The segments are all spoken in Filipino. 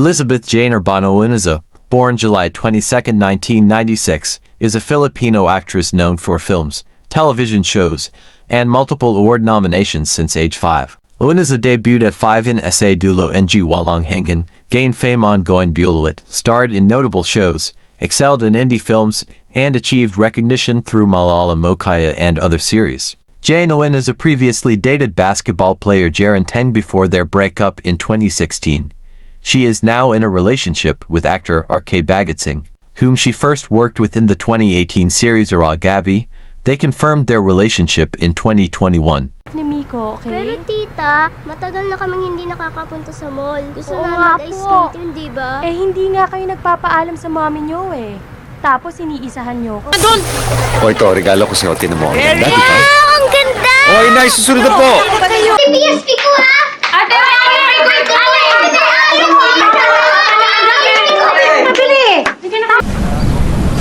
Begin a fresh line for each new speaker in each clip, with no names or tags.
Elizabeth Jane Urbano Unaza, born July 22, 1996, is a Filipino actress known for films, television shows, and multiple award nominations since age 5. Unaza debuted at 5 in Sa Dulo Ng Walang Hanggan, gained fame on Going Bulilit, starred in notable shows, excelled in indie films, and achieved recognition through Malala Mokaya and other series. Jane Unaza previously dated basketball player Jaren Teng before their breakup in 2016. She is now in a relationship with actor R.K. Bagatsing, whom she first worked with in the 2018 series Ara Gabi. They confirmed their relationship in 2021.
Ni Miko, okay?
Pero tita, matagal na kaming hindi nakakapunta sa mall. Gusto
Oo
namin
nga
mag-ice
po.
skating, di ba?
Eh, hindi nga kayo nagpapaalam sa mami nyo eh. Tapos iniisahan nyo.
O ito, regalo ko sa'yo. Tinan mo. Ang ganda, di ba?
Ang ganda!
Oy, nice! Susunod na po!
PSP ko ha! Ate!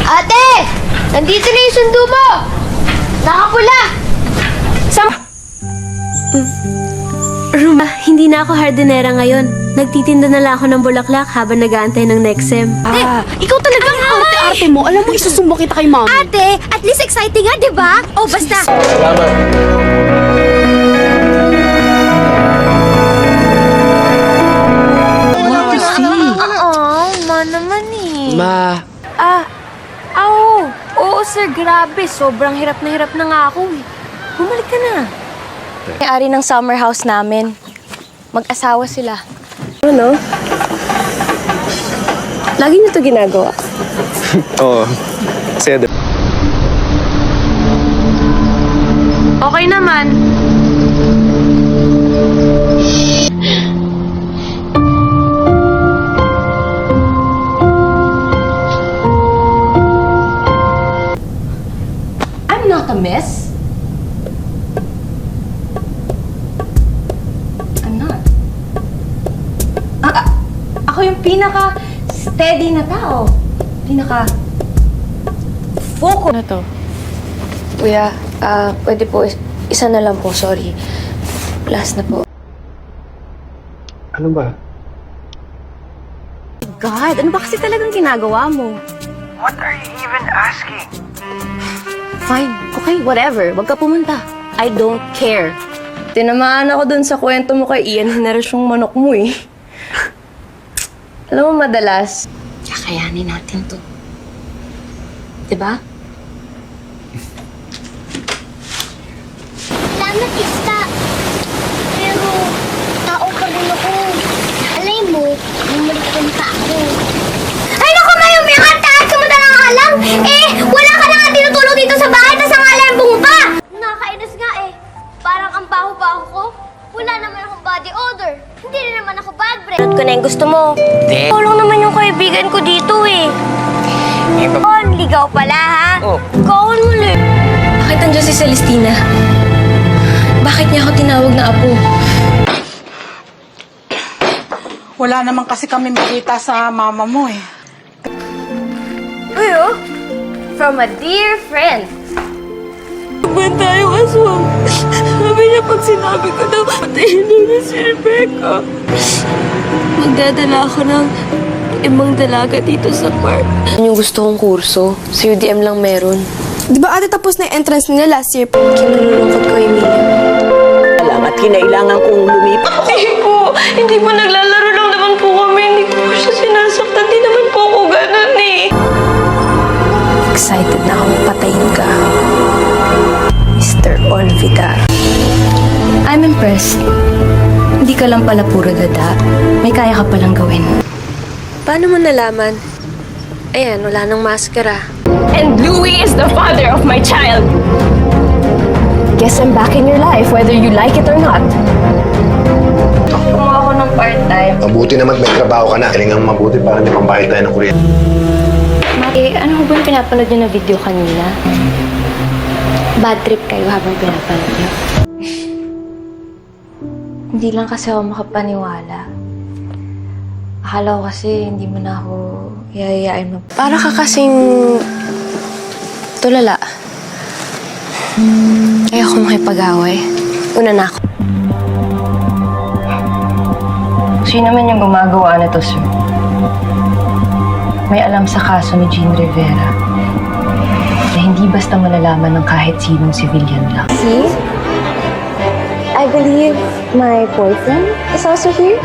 Ate! Nandito na yung sundo mo! Nakapula!
Ruma, hindi na ako hardinera ngayon. Nagtitinda na lang ako ng bulaklak habang nag-aantay ng next sem.
Ikaw talaga ang arte-arte mo. Alam mo, isusumbong kita kay mami.
Ate, at least exciting nga, di ba? Oh, basta!
Ma naman eh.
Ma,
Oo sir, grabe. Sobrang hirap na nga ako eh. Bumalik ka na. May-ari ng summer house namin. Mag-asawa sila.
ano? Lagi niyo to ginagawa.
Oo. Saya
Okay naman. I'm not a mess. I'm not. Ako yung pinaka-steady na tao. Pinaka-focus na to.
Kuya, pwede po, isa na lang po, sorry. Last na po.
Ano ba?
God, ano ba kasi talagang ginagawa mo?
What are you even asking?
Fine, okay, whatever. Wag ka pumunta. I don't care. Tinamaan ako dun sa kwento mo kay Ian, henerasyong manok mo eh. Alam mo, madalas, kakayanin natin to. Diba?
Salamat, tita. Pero, tao pa rin ako. Alay mo, bumalik pa ako. Ay, naku, Mayumi! Ang taas mo na lang alam! Eh, wala ka na nga tinutulog dito sa bahay, tas ang alembong mo pa! Nakakainis nga eh. Parang ang baho-baho ko. Wala naman akong body odor. Hindi rin naman ako bad breath. Ano ko na yung gusto mo? Tulong naman yung kaibigan ko dito eh. Ligaw pala ha? Gawin mo ulit.
Bakit nandiyan si Celestina? Bakit niya ako tinawag na apo?
Wala naman kasi kami makita sa mama mo eh.
Uy, oh. From a dear friend.
Magban tayo aswang. Sabi niya pag sinabi ko daw, patayin na si Rebecca. Magdadala ako ng ibang dalaga dito sa park. Yan yung gusto kong kurso. Sa UDM lang meron.
Di ba ate tapos na yung entrance nila last year?
Kinulungkot ko, Emilia.
Alam at kinailangan kong lumipat.
Hindi po naglalaro lang naman po kami. Hindi ko po siya sinasaktan. Hindi naman po ako ganun eh. Excited na akong patayin ka. Mr. Olvicar. I'm impressed. Hindi ka lang pala puro dada. May kaya ka palang gawin. Paano mo nalaman? Ayan, wala nang maskara.
And Louie is the father of my child. Guess I'm back in your life, whether you like it or not.
Kumuha ako ng part-time.
Mabuti naman may trabaho ka na. Kailangan mabuti para hindi pambahit tayo ng kuryente.
Ano ba yung pinapanood niyo na video kanina? Bad trip kayo habang pinapanood niyo. Hindi lang kasi ako makapaniwala. Akala ko kasi hindi mo na ako yayayain mo. Para ka kasing tulala. Ayoko makipag-away. Una na ako.
Sino man yung gumagawa nito, sir?
may alam sa kaso ni Jean Rivera na hindi basta malalaman ng kahit sinong civilian lang.
See? I believe my boyfriend is also here.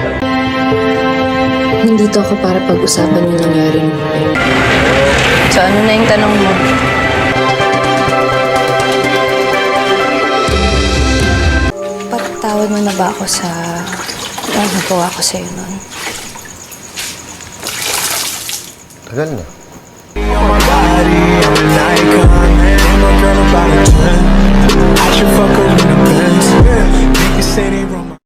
Nandito ako para pag-usapan yung nangyari.
So ano na yung tanong mo? Patawad mo na ba ako sa nagawa ko sa'yo nun?
Tagal na.
I should fuck her in the Benz. Niggas say they wrong.